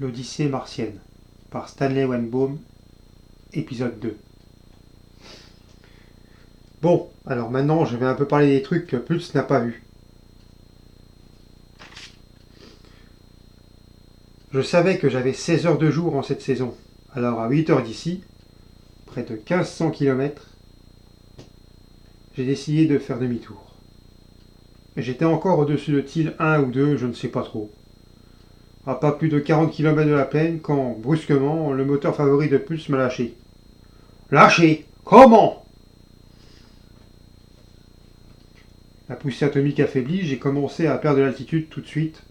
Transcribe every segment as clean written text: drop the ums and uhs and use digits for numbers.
L'Odyssée martienne, par Stanley Wenbaum, épisode 2. Bon, alors maintenant je vais un peu parler des trucs que Pulse n'a pas vus. Je savais que j'avais 16 heures de jour en cette saison, alors à 8 heures d'ici, près de 1500 km, j'ai décidé de faire demi-tour. J'étais encore au-dessus de Thiel 1 ou 2, je ne sais pas trop. À pas plus de 40 km de la plaine quand, brusquement, le moteur favori de Pulse m'a lâché. Lâché? Comment? La poussée atomique affaiblie, j'ai commencé à perdre de l'altitude tout de suite,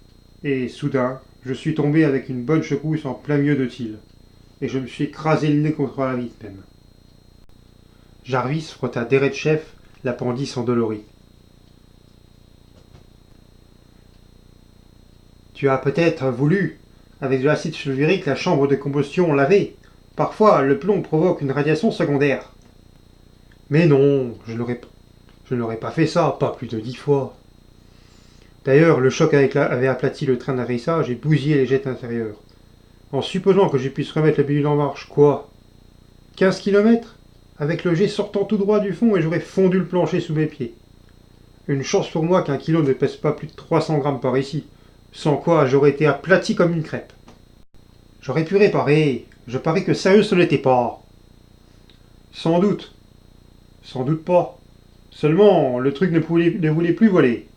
et soudain, je suis tombé avec une bonne secousse en plein milieu de Thiel, et je me suis écrasé le nez contre la vitre même. Jarvis frotta Deretchev l'appendice endolori. Tu as peut-être voulu, avec de l'acide sulfurique, la chambre de combustion laver. Parfois, le plomb provoque une radiation secondaire. Mais non, je n'aurais pas fait ça, pas plus de 10 fois. D'ailleurs, le choc avait aplati le train d'atterrissage et bousillé les jets intérieurs. En supposant que je puisse remettre le bidule en marche, quoi 15 km avec le jet sortant tout droit du fond et j'aurais fondu le plancher sous mes pieds. Une chance pour moi qu'un kilo ne pèse pas plus de 300 grammes par ici, sans quoi j'aurais été aplati comme une crêpe. J'aurais pu réparer, je parie que sérieux ce n'était pas. Sans doute pas. Seulement, le truc ne voulait plus voler.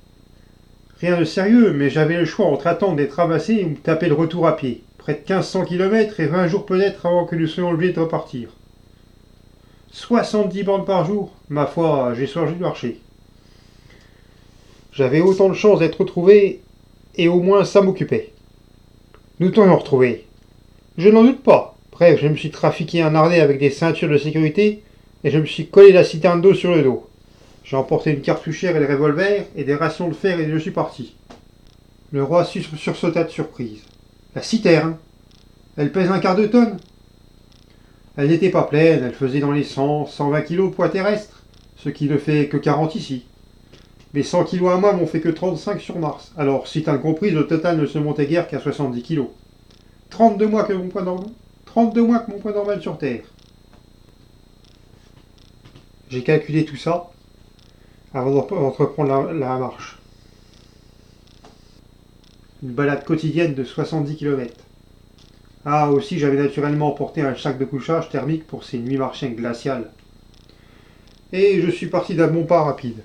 Rien de sérieux, mais j'avais le choix entre attendre d'être ramassé ou taper le retour à pied. Près de 1500 km et 20 jours peut-être avant que nous soyons obligés de repartir. 70 bornes par jour, ma foi, j'ai changé de marché. J'avais autant de chance d'être retrouvé, et au moins ça m'occupait. Nous t'aurions retrouvé. Je n'en doute pas. Bref, je me suis trafiqué un harnais avec des ceintures de sécurité, et je me suis collé la citerne d'eau sur le dos. J'ai emporté une cartouchière et des revolvers, et des rations de fer, et je suis parti. Le roi sursauta de surprise. La citerne? Elle pèse un quart de tonne? Elle n'était pas pleine, elle faisait dans les 100-120 kilos poids terrestre, ce qui ne fait que 40 ici. Mais 100 kilos à moi m'ont fait que 35 sur Mars, alors si t'as compris, le total ne se montait guère qu'à 70 kilos. 32 mois que mon poids normal sur Terre. J'ai calculé tout ça avant d'entreprendre la marche. Une balade quotidienne de 70 km. Ah, aussi, j'avais naturellement emporté un sac de couchage thermique pour ces nuits martiennes glaciales. Et je suis parti d'un bon pas rapide.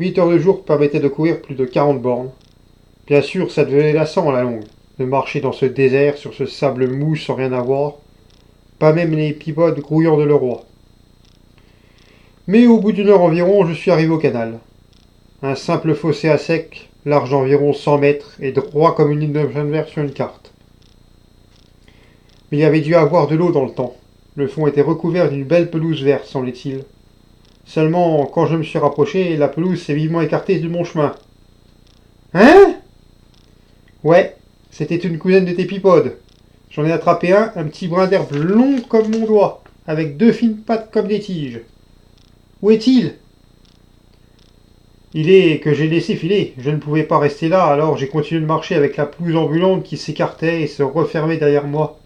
8 heures de jour permettaient de courir plus de 40 bornes. Bien sûr, ça devenait lassant à la longue, de marcher dans ce désert, sur ce sable mou sans rien avoir, pas même les pipodes grouillants de Leroy. Mais au bout d'une heure environ, je suis arrivé au canal. Un simple fossé à sec, large d'environ 100 mètres et droit comme une ligne de chemin de fer sur une carte. Mais il y avait dû avoir de l'eau dans le temps. Le fond était recouvert d'une belle pelouse verte, semblait-il. Seulement, quand je me suis rapproché, la pelouse s'est vivement écartée de mon chemin. Hein? Ouais, c'était une cousine de tes pipodes. J'en ai attrapé un petit brin d'herbe long comme mon doigt, avec 2 fines pattes comme des tiges. Où est-il? Il est que j'ai laissé filer. Je ne pouvais pas rester là, alors j'ai continué de marcher avec la pelouse ambulante qui s'écartait et se refermait derrière moi.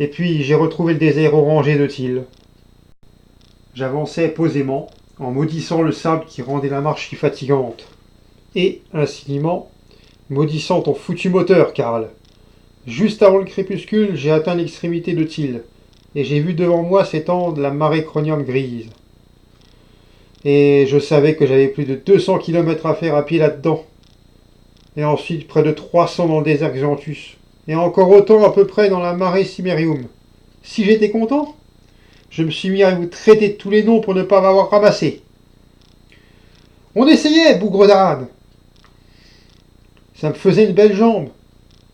Et puis j'ai retrouvé le désert orangé de Thiel. J'avançais posément, en maudissant le sable qui rendait la marche si fatigante. Et, infiniment, maudissant ton foutu moteur, Karl. Juste avant le crépuscule, j'ai atteint l'extrémité de Thiel, et j'ai vu devant moi s'étendre la marée Chronium grise. Et je savais que j'avais plus de 200 km à faire à pied là-dedans. Et ensuite près de 300 dans le désert Xanthus. Et encore autant à peu près dans la marée Cimmerium. Si j'étais content, je me suis mis à vous traiter de tous les noms pour ne pas m'avoir ramassé. On essayait, bougre d'âne. Ça me faisait une belle jambe.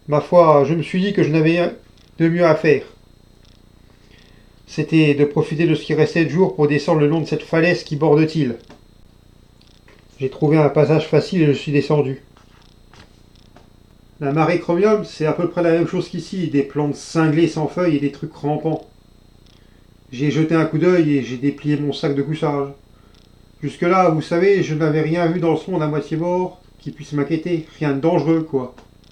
Ma foi, je me suis dit que je n'avais de mieux à faire. C'était de profiter de ce qui restait de jour pour descendre le long de cette falaise qui borde Thiel. J'ai trouvé un passage facile et je suis descendu. La marée chromium, c'est à peu près la même chose qu'ici, des plantes cinglées sans feuilles et des trucs rampants. J'ai jeté un coup d'œil et j'ai déplié mon sac de couchage. Jusque-là, vous savez, je n'avais rien vu dans ce monde à moitié mort qui puisse m'inquiéter, rien de dangereux, quoi.